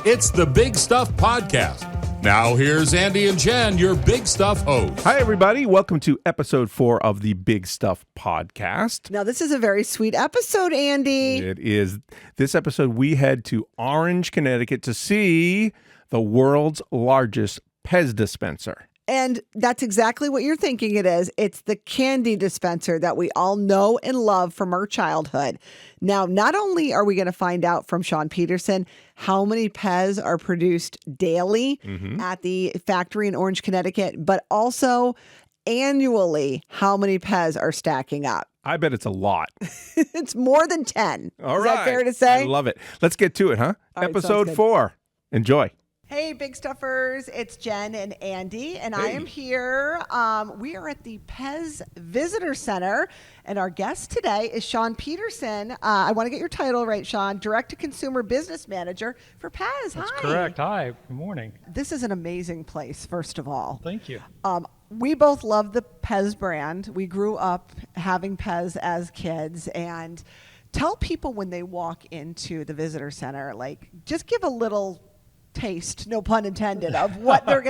It's the Big Stuff Podcast. Now here's Andy and Jen, your Big Stuff hosts. Hi, everybody. Welcome to episode 4 of the Big Stuff Podcast. Now, this is a very sweet episode, Andy. It is. This episode, we head to Orange, Connecticut to see the world's largest PEZ dispenser. And that's exactly what you're thinking it is. It's the candy dispenser that we all know and love from our childhood. Now, not only are we going to find out from Sean Peterson how many PEZ are produced daily at the factory in Orange, Connecticut, but also annually how many PEZ are stacking up. I bet it's a lot. It's more than 10. All is right. that fair to say? I love it. Let's get to it, huh? All right, Episode sounds good. 4. Enjoy. Hey, Big Stuffers, it's Jen and Andy, and I am here. We are at the PEZ Visitor Center, and our guest today is Sean Peterson. I want to get your title right, Sean, Direct-to-Consumer Business Manager for PEZ. That's Hi. correct. Hi. Good morning. This is an amazing place, first of all. Thank you. We both love the PEZ brand. We grew up having PEZ as kids, and tell people when they walk into the Visitor Center, like, just give a little taste, no pun intended, of what they're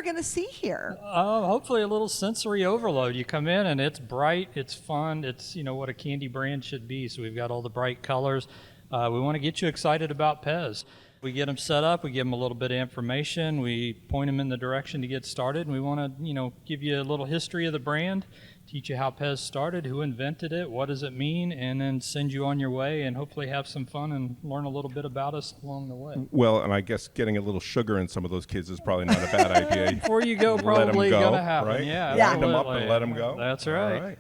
gonna see here. Hopefully a little sensory overload. You come in and it's bright, it's fun, it's what a candy brand should be. So we've got all the bright colors. We want to get you excited about PEZ. We get them set up, we give them a little bit of information, we point them in the direction to get started, and we want to give you a little history of the brand, teach you how PEZ started, who invented it, what does it mean, and then send you on your way and hopefully have some fun and learn a little bit about us along the way. Well, and I guess getting a little sugar in some of those kids is probably not a bad idea. Before you go, probably going to happen. Right? Yeah, Line them up and let them go. That's right.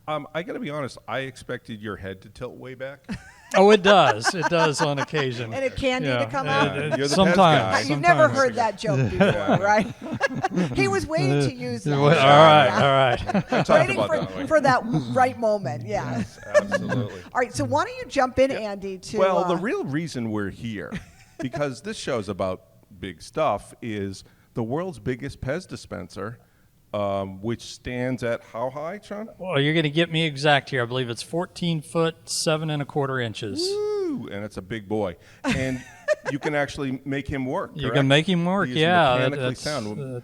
All right. I got to be honest, I expected your head to tilt way back. Oh, it does. It does on occasion. And a candy to come out. You're the sometimes. PEZ guy. You've never heard that joke before, right? He was waiting to use that. All right. I talked Waiting about that. for that right moment, yeah. Yes, absolutely. All right, so why don't you jump in, Andy, to... Well, the real reason we're here, because this show's about big stuff, is the world's biggest PEZ dispenser, which stands at how high, Sean? Well, you're going to get me exact here. I believe it's 14 foot, 7 1/4 inches. Woo, and it's a big boy. And you can actually make him work, You correct? can make him work, He is yeah. mechanically sound.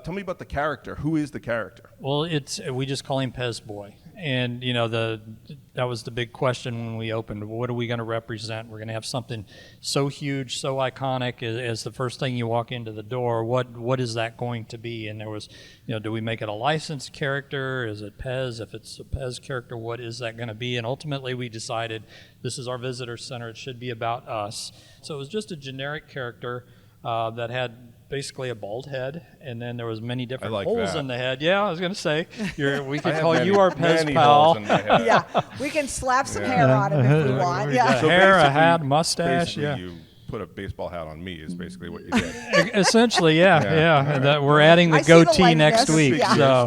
Tell me about the character. Who is the character? Well, we just call him PEZ Boy. And, that was the big question when we opened. What are we going to represent? We're going to have something so huge, so iconic as the first thing you walk into the door. What is that going to be? And there was, do we make it a licensed character? Is it PEZ? If it's a PEZ character, what is that going to be? And ultimately we decided this is our visitor center. It should be about us. So it was just a generic character that had basically a bald head, and then there was many different holes in the head. Yeah, I was going to say, we could call you our PEZ pal. Yeah, we can slap some hair on him if we want. Yeah, So hair, a hat, mustache. Yeah, you put a baseball hat on me is basically what you did. essentially, yeah. And that we're adding the I see the goatee next likeness. week, Yeah.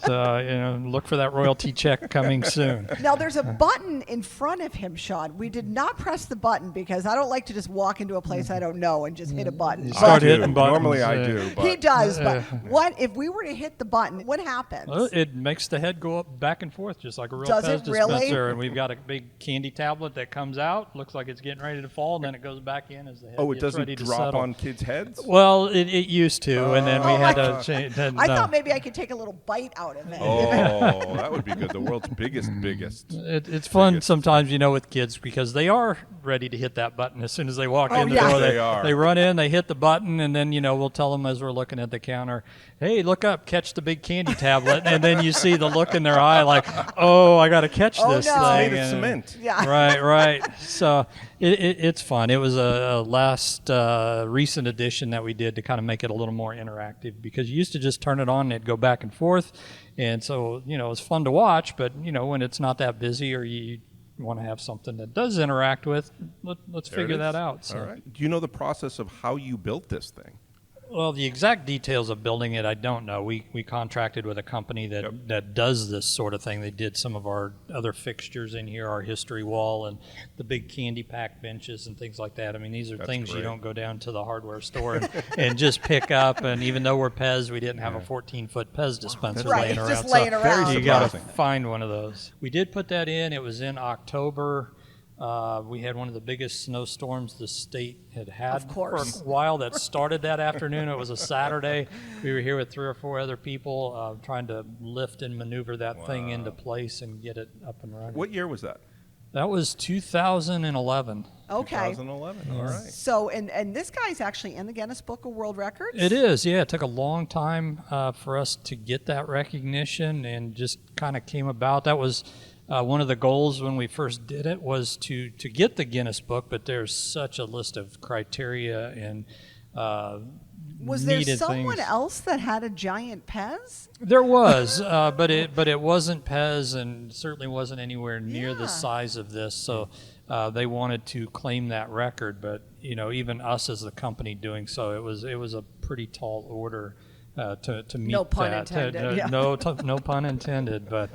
so look for that royalty check coming soon. Now, there's a button in front of him, Sean. We did not press the button because I don't like to just walk into a place I don't know and just hit a button. Start I hitting do. buttons. Normally I do. But He does, but what if we were to hit the button? What happens? Well, it makes the head go up back and forth just like a real Does PEZ it really? dispenser. And we've got a big candy tablet that comes out, looks like it's getting ready to fall, and then it goes back in as the head it gets doesn't ready to drop settle. on kids' heads? Well, it used to, and then we Oh had my to change. I thought maybe I could take a little bite out of it. Oh, that would be good. The world's biggest. It's fun sometimes, with kids because they are ready to hit that button as soon as they walk in the yeah. door. They are. They run in, they hit the button, and then, we'll tell them as we're looking at the counter, hey, look up, catch the big candy tablet. And then you see the look in their eye like, oh, I got to catch Oh, this no. thing. It's made of And- cement. Yeah. Right. So it's fun. It was a last recent addition that we did to kind of make it a little more interactive because you used to just turn it on and it'd go back and forth. And so, it's fun to watch, but, when it's not that busy or you want to have something that does interact with, let's There it figure is. that out. So. All right. Do you know the process of how you built this thing? Well, the exact details of building it, I don't know. We contracted with a company that does this sort of thing. They did some of our other fixtures in here, our history wall and the big candy pack benches and things like that. I mean, these are things great. you don't go down to the hardware store and just pick up. And even though we're PEZ, we didn't have a 14-foot PEZ dispenser Right, laying it's around. just laying around. You got to surprising. find one of those. We did put that in. It was in October. We had one of the biggest snowstorms the state had Of course. for a while. That started that afternoon. It was a Saturday. We were here with 3 or 4 other people trying to lift and maneuver that thing into place and get it up and running. What year was that? That was 2011. Okay. 2011. All right. So, and this guy's actually in the Guinness Book of World Records? It is, yeah. It took a long time for us to get that recognition and just kind of came about. That was one of the goals when we first did it, was to get the Guinness Book, but there's such a list of criteria and was there needed someone things. else that had a giant PEZ? There was, but it wasn't PEZ and certainly wasn't anywhere near the size of this. So they wanted to claim that record, but even us as the company doing so, it was a pretty tall order to meet No pun that. intended, yeah. No pun intended, but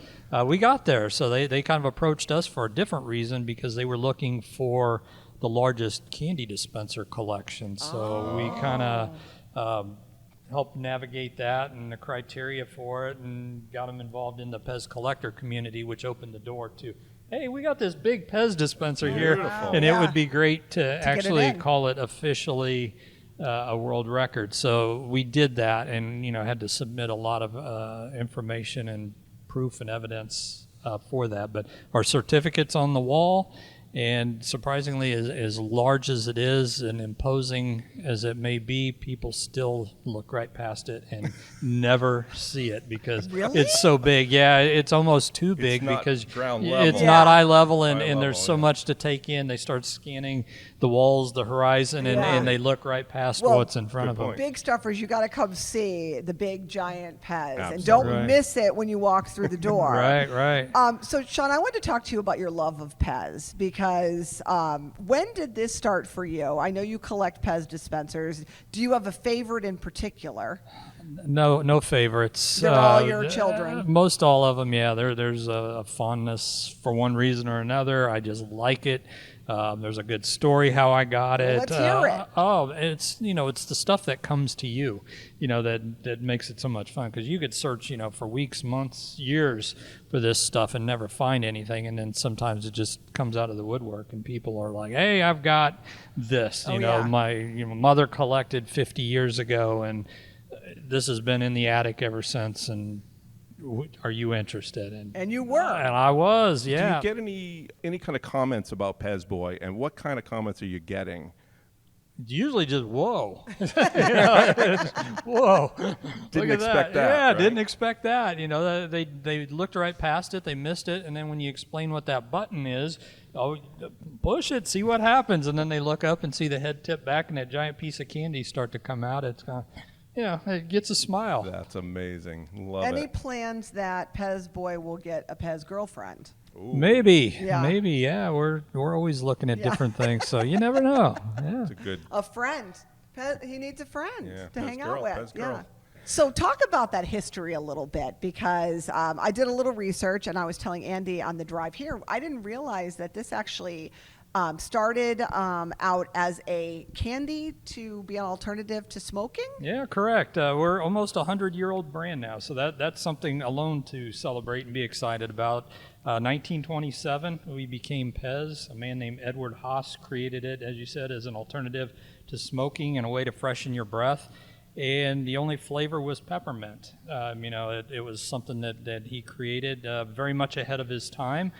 we got there. So they kind of approached us for a different reason, because they were looking for the largest candy dispenser collection. So we kind of helped navigate that and the criteria for it, and got them involved in the PEZ collector community, which opened the door to, hey, we got this big PEZ dispenser here, and it would be great to actually call it officially a world record. So we did that, and had to submit a lot of information and proof and evidence for that. But our certificate's on the wall, and surprisingly, as large as it is and imposing as it may be, people still look right past it and never see it, because it's so big. Yeah, it's almost too big, because ground level. it's not eye level, and, Eye and there's level, so much to take in. They start scanning the walls, the horizon, and they look right past what's in front of them. Big stuffers, you got to come see the big giant PEZ. Absolutely. And don't miss it when you walk through the door. Right. So, Sean, I wanted to talk to you about your love of PEZ, because when did this start for you? I know you collect PEZ dispensers. Do you have a favorite in particular? No favorites. They're all your children? Most all of them, yeah. There's a fondness for one reason or another. I just like it. There's a good story how I got it. Let's hear it. It's the stuff that comes to you, that makes it so much fun, because you could search, for weeks, months, years for this stuff and never find anything, and then sometimes it just comes out of the woodwork, and people are like, "Hey, I've got this." My mother collected 50 years ago, and this has been in the attic ever since, and are you interested? And you were. And I was, yeah. Do you get any kind of comments about PEZ Boy, and what kind of comments are you getting? Usually just, whoa. Whoa. Didn't Look at expect that, Yeah, right? didn't expect that. They looked right past it, they missed it, and then when you explain what that button is, push it, see what happens, and then they look up and see the head tip back and that giant piece of candy start to come out. It's kind of, it gets a smile. That's amazing. Love Any it. plans that PEZ Boy will get a PEZ girlfriend? Ooh, Maybe, Yeah. We're always looking at different things, so you never know. Yeah. that's a good. A friend. He needs a friend to PEZ hang girl, out with. PEZ girl. So talk about that history a little bit, because I did a little research, and I was telling Andy on the drive here, I didn't realize that this actually started out as a candy to be an alternative to smoking. Yeah, correct. We're almost a 100-year-old brand now, so that's something alone to celebrate and be excited about. 1927, we became PEZ. A man named Edward Haas created it, as you said, as an alternative to smoking and a way to freshen your breath. And the only flavor was peppermint. It was something that he created very much ahead of his time.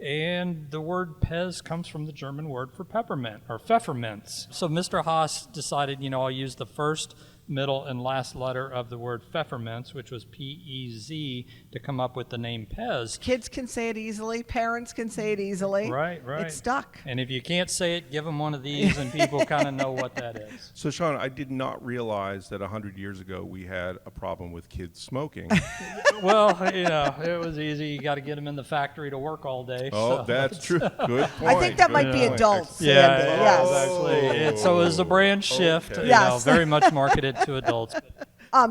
And the word PEZ comes from the German word for peppermint, or pfefferminz. So Mr. Haas decided, I'll use the first, middle, and last letter of the word pfefferminz, which was PEZ, to come up with the name PEZ. Kids can say it easily. Parents can say it easily. Right. It's stuck. And if you can't say it, give them one of these, and people kind of know what that is. So, Sean, I did not realize that 100 years ago we had a problem with kids smoking. Well, it was easy. You got to get them in the factory to work all day. Oh, so. that's true. Good point. I think that might be Good point. adults. Yeah, Andy. Yes. exactly. So it was a brand shift, Okay. Yes. very much marketed to adults.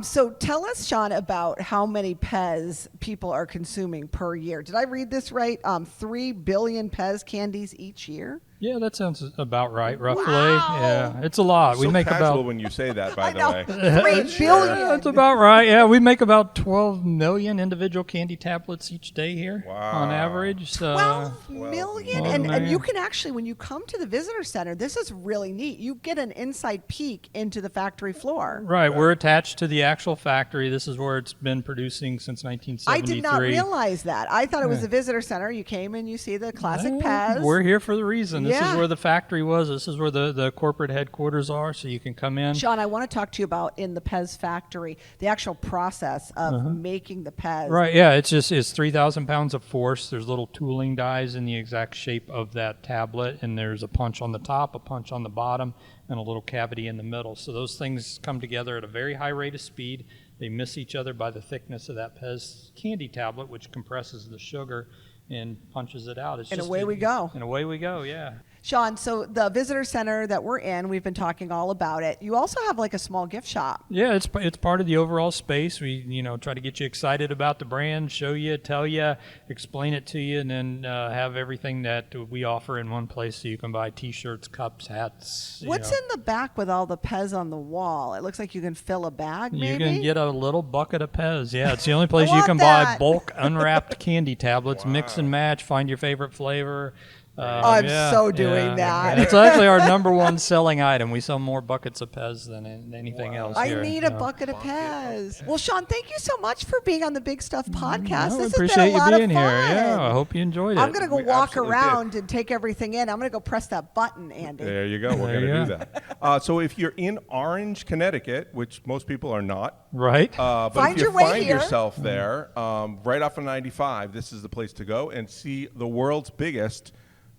So tell us, Sean, about how many PEZ people are consuming per year. Did I read this right? 3 billion PEZ candies each year? Yeah, that sounds about right, roughly. Wow. Yeah, it's a lot. We So make casual about when you say that, by the way. 3 billion. That's about right. Yeah, we make about 12 million individual candy tablets each day here on average. So 12 million. 12 And million. you can actually, when you come to the visitor center, this is really neat. You get an inside peek into the factory floor. Right, we're attached to the actual factory. This is where it's been producing since 1973. I did not realize that. I thought it was a visitor center. You came and you see the classic PEZ. We're here for the reason. This Yeah. is where the factory was. This is where the corporate headquarters are, so you can come in. Sean, I want to talk to you about in the PEZ factory, the actual process of making the PEZ. Right, yeah, it's 3,000 pounds of force. There's little tooling dies in the exact shape of that tablet, and there's a punch on the top, a punch on the bottom, and a little cavity in the middle. So those things come together at a very high rate of speed. They miss each other by the thickness of that PEZ candy tablet, which compresses the sugar and punches it out. And away we go. And away we go, yeah. Sean, so the visitor center that we're in, we've been talking all about it. You also have like a small gift shop. Yeah, it's part of the overall space. We try to get you excited about the brand, show you, tell you, explain it to you, and then have everything that we offer in one place, so you can buy T-shirts, cups, hats. What's in the back with all the PEZ on the wall? It looks like you can fill a bag, maybe? You can get a little bucket of PEZ. Yeah, it's the only place I you can want buy that. bulk unwrapped candy tablets. Mix and match. Find your favorite flavor. I'm so doing that. It's actually our number one selling item. We sell more buckets of PEZ than anything else I here. need a bucket of PEZ. Well, Sean, thank you so much for being on the Big Stuff podcast. No, I This appreciate has been a lot you being of fun. here. Yeah, I hope you enjoyed it. I'm going to go We walk absolutely around and take everything in. I'm going to go press that button, Andy. There you go. We're There going you to do that. So if you're in Orange, Connecticut, which most people are not, Right. but Find if you your way find here. yourself there, right off of 95, this is the place to go and see the world's biggest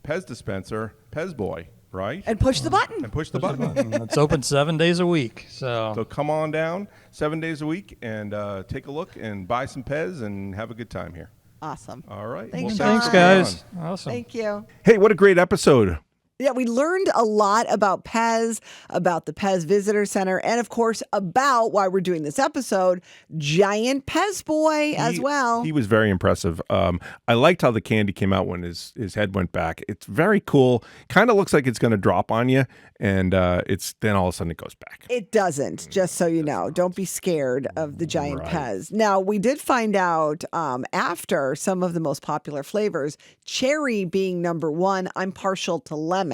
PEZ dispenser, PEZ Boy, right? And push the button. And push the button. It's open 7 days a week. So So come on down 7 days a week and take a look and buy some PEZ and have a good time here. Awesome. All right. Thanks, Well, Sean. thanks, for being guys. on. Awesome. Thank you. Hey, what a great episode. Yeah, we learned a lot about PEZ, about the PEZ Visitor Center, and of course about why we're doing this episode, Giant PEZ Boy as well. He was very impressive. I liked how the candy came out when his head went back. It's very cool. Kind of looks like it's going to drop on you, and it's then all of a sudden it goes back. It doesn't, just so you know. Don't be scared of the Giant PEZ. Now, we did find out after some of the most popular flavors, cherry being number one, I'm partial to lemon.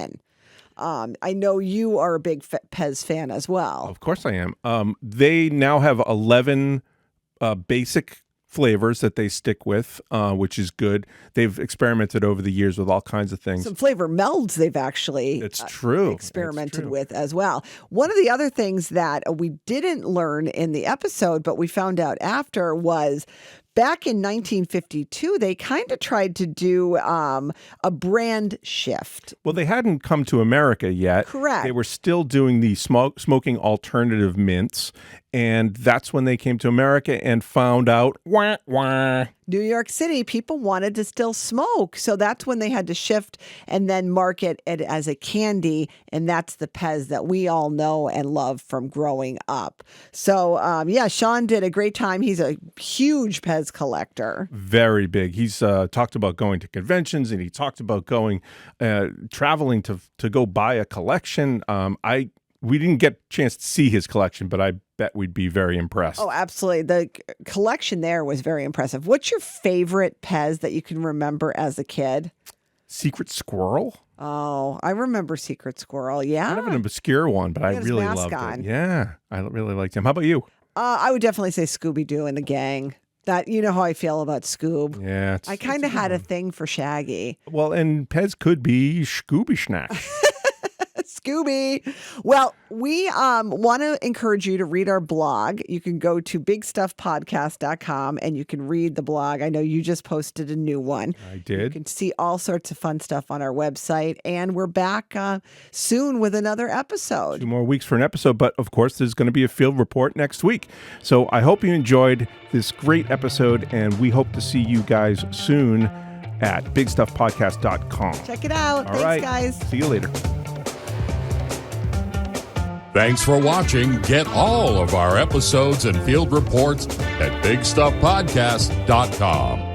I know you are a big PEZ fan as well. Of course I am. They now have 11 basic flavors that they stick with, which is good. They've experimented over the years with all kinds of things. Some flavor melds they've actually It's true. experimented It's true. with as well. One of the other things that we didn't learn in the episode, but we found out after, was back in 1952, they kind of tried to do a brand shift. Well, they hadn't come to America yet. Correct. They were still doing the smoking alternative mints, and that's when they came to America and found out, wah, wah. New York City, people wanted to still smoke. So that's when they had to shift and then market it as a candy. And that's the PEZ that we all know and love from growing up. So, yeah, Sean did a great time. He's a huge PEZ collector. Very big. He's talked about going to conventions, and he talked about going traveling to go buy a collection. We didn't get a chance to see his collection, but I bet we'd be very impressed. Oh, absolutely. The collection there was very impressive. What's your favorite PEZ that you can remember as a kid? Secret Squirrel? Oh, I remember Secret Squirrel. Yeah. Kind of an obscure one, but I had his really mask loved on. it. Yeah, I really liked him. How about you? I would definitely say Scooby-Doo and the gang. That, you know how I feel about Scoob. Yeah. I kind of had a thing for Shaggy. Well, and PEZ could be Scooby Snack. Scooby. Well, we want to encourage you to read our blog. You can go to bigstuffpodcast.com and you can read the blog. I know you just posted a new one. I You did. can see all sorts of fun stuff on our website. And we're back soon with another episode. 2 more weeks for an episode, but of course, there's going to be a field report next week. So I hope you enjoyed this great episode, and we hope to see you guys soon at bigstuffpodcast.com. Check it out. All Thanks, right. guys. See you later. Thanks for watching. Get all of our episodes and field reports at bigstuffpodcast.com.